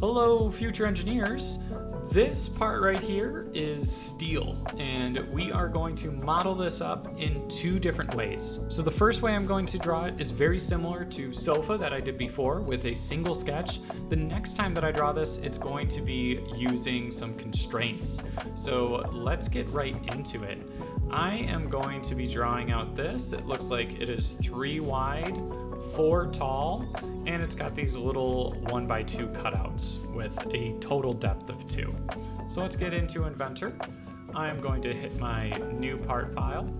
Hello, future engineers. This part right here is steel, and we are going to model this up in two different ways. So the first way I'm going to draw it is very similar to sofa that I did before with a single sketch. The next time that I draw this, it's going to be using some constraints. So let's get right into it. I am going to be drawing out this. It looks like it is 3 wide, 4 tall, and it's got these little 1x2 cutouts with a total depth of 2. So let's get into Inventor. I'm going to hit my new part file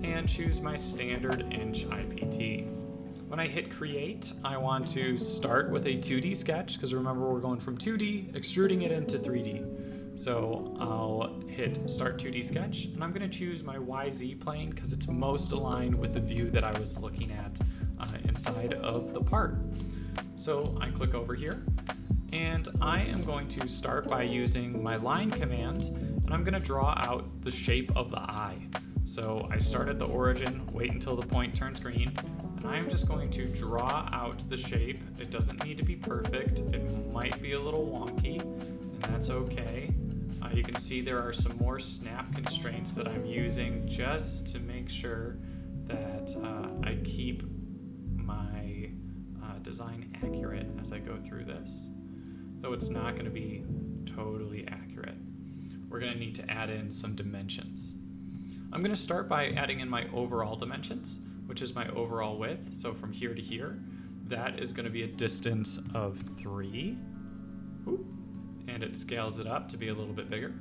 and choose my standard inch IPT. When I hit create, I want to start with a 2D sketch, because remember we're going from 2D, extruding it into 3D. So I'll hit start 2D sketch, and I'm going to choose my YZ plane because it's most aligned with the view that I was looking at inside of the part. So I click over here, and I am going to start by using my line command, and I'm going to draw out the shape of the eye. So I start at the origin, wait until the point turns green, and I am just going to draw out the shape. It doesn't need to be perfect. It might be a little wonky, and that's okay. You can see there are some more snap constraints that I'm using just to make sure that I keep my design accurate as I go through this, though it's not going to be totally accurate. We're going to need to add in some dimensions. I'm going to start by adding in my overall dimensions, which is my overall width. So from here to here, that is going to be a distance of 3. Ooh. And it scales it up to be a little bit bigger.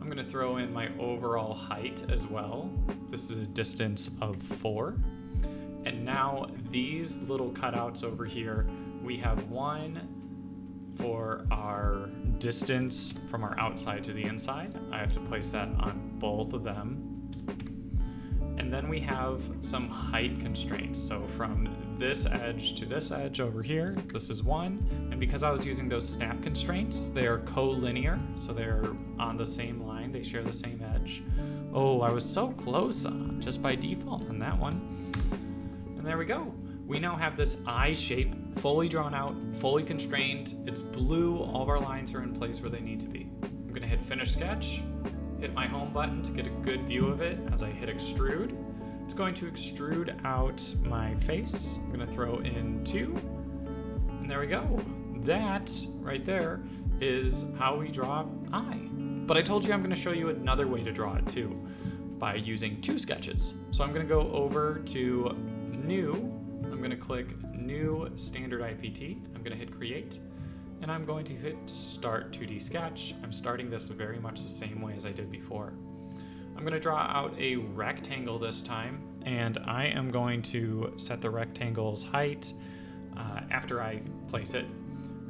I'm going to throw in my overall height as well. This is a distance of 4. And now these little cutouts over here, we have one for our distance from our outside to the inside. I have to place that on both of them. And then we have some height constraints. So from this edge to this edge over here, this is 1. And because I was using those snap constraints, they are collinear. So they're on the same line, they share the same edge. Oh, I was so close just by default on that one. And there we go. We now have this eye shape fully drawn out, fully constrained. It's blue, all of our lines are in place where they need to be. I'm gonna hit finish sketch, hit my home button to get a good view of it as I hit extrude. It's going to extrude out my face. I'm gonna throw in 2, and there we go. That right there is how we draw eye. But I told you I'm gonna show you another way to draw it too, by using 2 sketches. So I'm gonna go over to new, I'm gonna click new standard IPT, I'm gonna hit create, and I'm going to hit start 2D sketch. I'm starting this very much the same way as I did before. I'm gonna draw out a rectangle this time, and I am going to set the rectangle's height after I place it,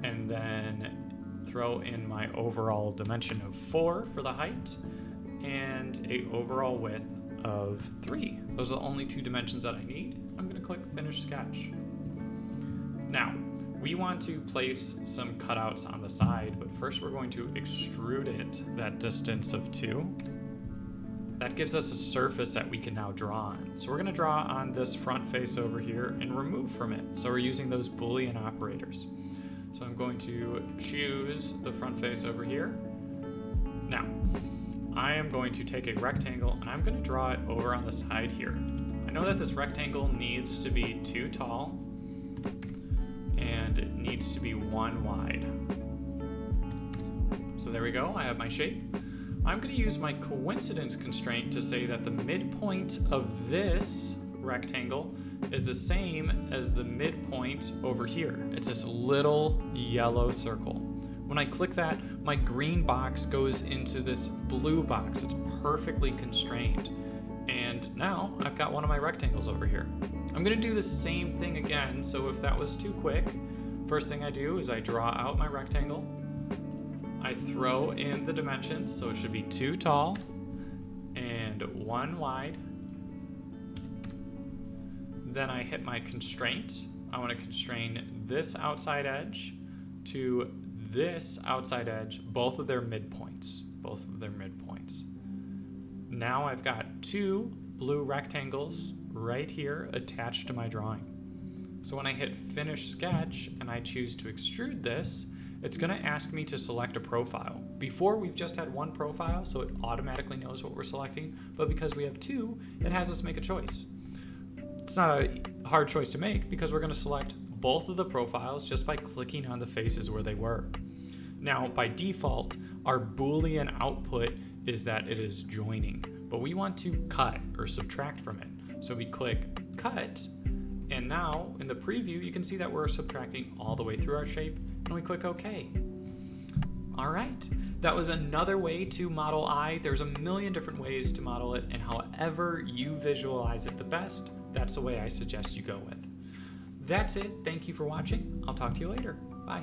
and then throw in my overall dimension of 4 for the height, and a overall width of 3. Those are the only 2 dimensions that I need. I'm gonna click finish sketch. Now, we want to place some cutouts on the side, but first we're going to extrude it that distance of 2. That gives us a surface that we can now draw on. So we're gonna draw on this front face over here and remove from it. So we're using those Boolean operators. So I'm going to choose the front face over here. Now, I am going to take a rectangle and I'm gonna draw it over on the side here. I know that this rectangle needs to be 2 tall and it needs to be 1 wide. So there we go, I have my shape. I'm going to use my coincidence constraint to say that the midpoint of this rectangle is the same as the midpoint over here. It's this little yellow circle. When I click that, my green box goes into this blue box. It's perfectly constrained. And now I've got one of my rectangles over here. I'm going to do the same thing again, so if that was too quick, first thing I do is I draw out my rectangle. I throw in the dimensions, so it should be 2 tall and 1 wide. Then I hit my constraint. I want to constrain this outside edge to this outside edge, both of their midpoints. Now I've got 2 blue rectangles right here attached to my drawing. So when I hit finish sketch and I choose to extrude this, it's going to ask me to select a profile. Before, we've just had one profile, so it automatically knows what we're selecting, but because we have two, it has us make a choice. It's not a hard choice to make because we're going to select both of the profiles just by clicking on the faces where they were. Now, by default, our Boolean output is that it is joining, but we want to cut or subtract from it. So we click cut, and now in the preview, you can see that we're subtracting all the way through our shape, and we click OK. All right, that was another way to model eye. There's a million different ways to model it, and however you visualize it the best, that's the way I suggest you go with. That's it. Thank you for watching. I'll talk to you later. Bye.